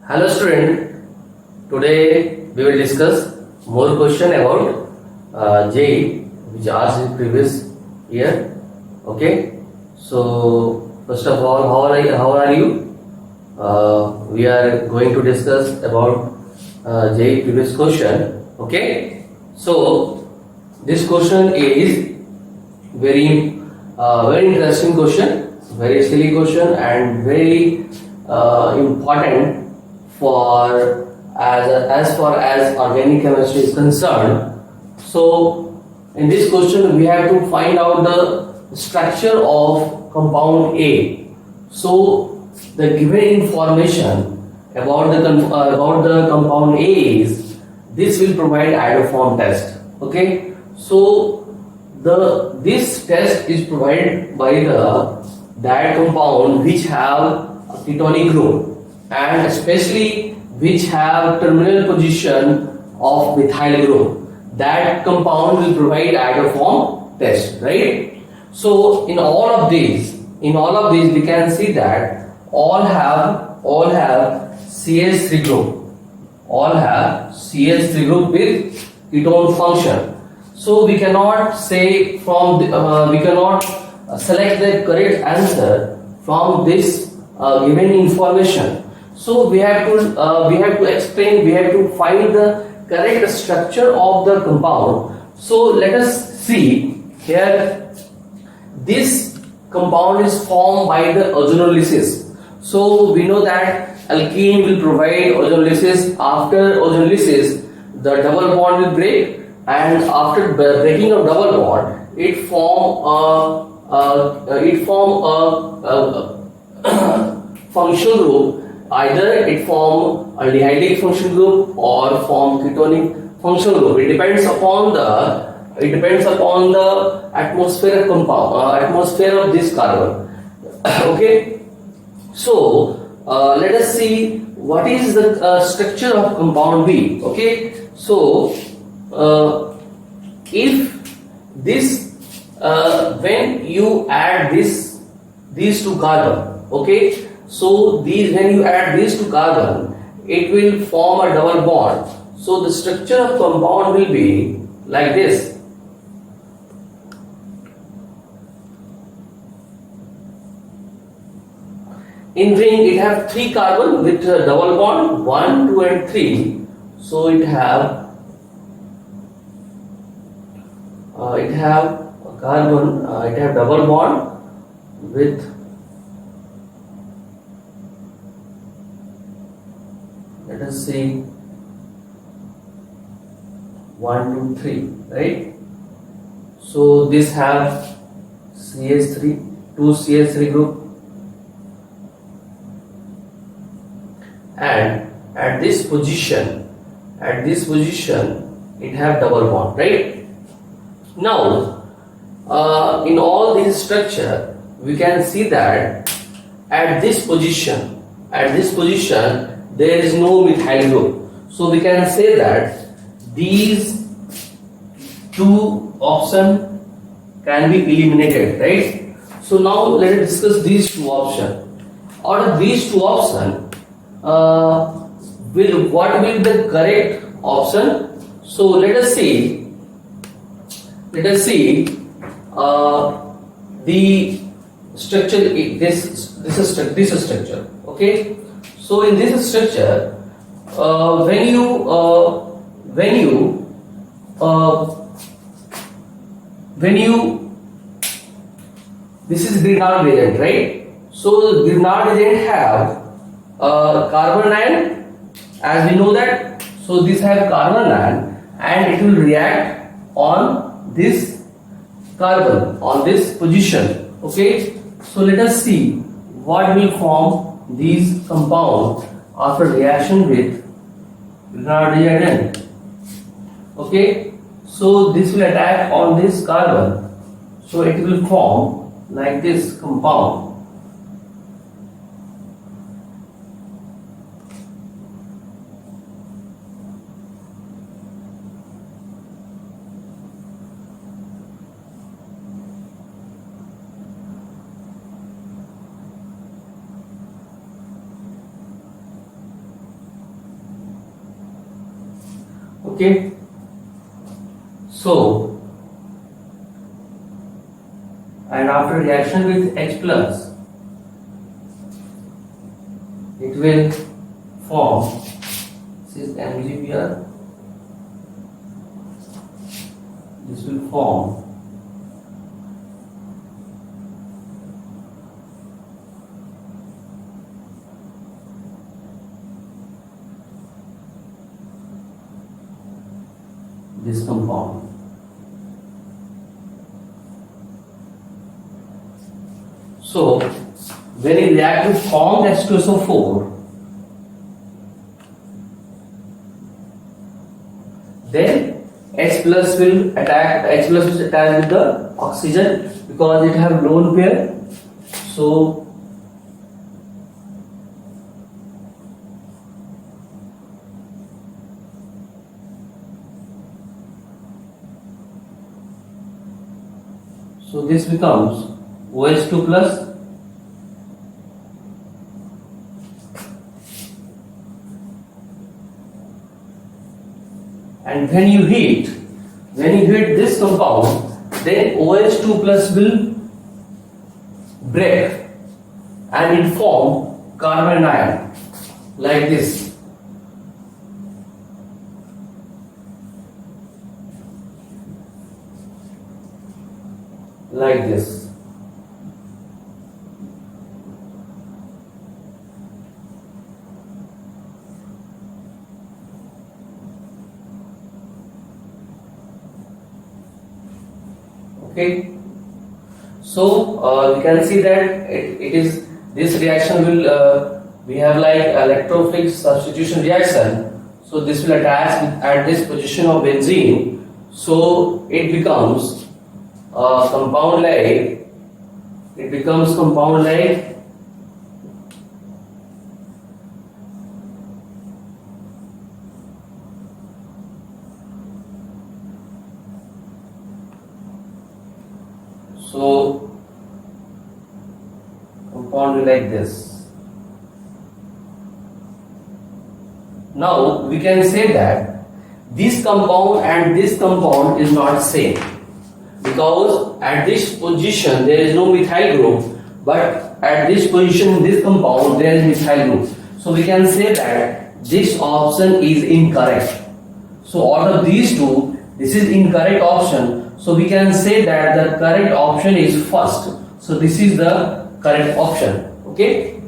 Hello student, today we will discuss more question about JEE which asked in previous year. Okay, so first of all, how are you? We are going to discuss about JEE previous question. Okay, so this question is very interesting question, very silly question, and very important for as far as organic chemistry is concerned. So in this question we have to find out the structure of compound A. So the given information about the compound A is this will provide iodoform test. Okay, so this test is provided by that compound which have a ketonic group and especially which have terminal position of methyl group. That compound will provide iodoform test, right? So in all of these we can see that all have CH3 group, all have CH3 group with ketone function. So we cannot say from we cannot select the correct answer from this given information. So we have to explain, we have to find the correct structure of the compound. So let us see here. This compound is formed by the ozonolysis. So we know that alkene will provide ozonolysis. After ozonolysis, the double bond will break, and after breaking of double bond, it form a functional group. Either it form aldehydic functional group or form ketonic functional group. It depends upon the atmosphere of compound, atmosphere of this carbon. Okay, so let us see what is the structure of compound B. Okay, so if this when you add these two carbon, okay, so when you add these two carbon, it will form a double bond. So the structure of compound will be like this. In ring, it have 3 carbon with a double bond, 1, 2 and 3. So it have a carbon, it have double bond with, let us see, 1, 2, 3, right? So this have CH3, 2 CH3 group, and at this position it have double bond, right? Now in all these structure we can see that at this position there is no methyl group. So we can say that these two options can be eliminated, right? So now let us discuss these two options. Out of these two options, what will be the correct option? So let us see the structure. This structure. Okay, so in this structure, when you this is Grignard reagent, right? So Grignard reagent have carbon ion, as we know that. So this have carbon ion and it will react on this carbon, on this position. Okay, so let us see what will form these compounds after reaction with Grignard reagent. Okay, so this will attack on this carbon, so it will form like this compound. Okay. So, and after reaction with H plus, it will form, this is MgBr, this will form this compound. So, when it react with formed H2SO4, then H plus will attach with the oxygen because it have lone pair. So this becomes OH2 plus, and when you heat this compound, then OH2 plus will break and it form carbon ion like this. Like this. Okay. So we can see that it is this reaction will we have like electrophilic substitution reaction. So this will attach at this position of benzene. So it becomes compound like, it becomes compound like so compound like this. Now we can say that this compound and this compound is not same, because at this position there is no methyl group, but at this position in this compound there is methyl group. So we can say that this option is incorrect. So out of these two, this is incorrect option. So we can say that the correct option is first. So this is the correct option. Okay.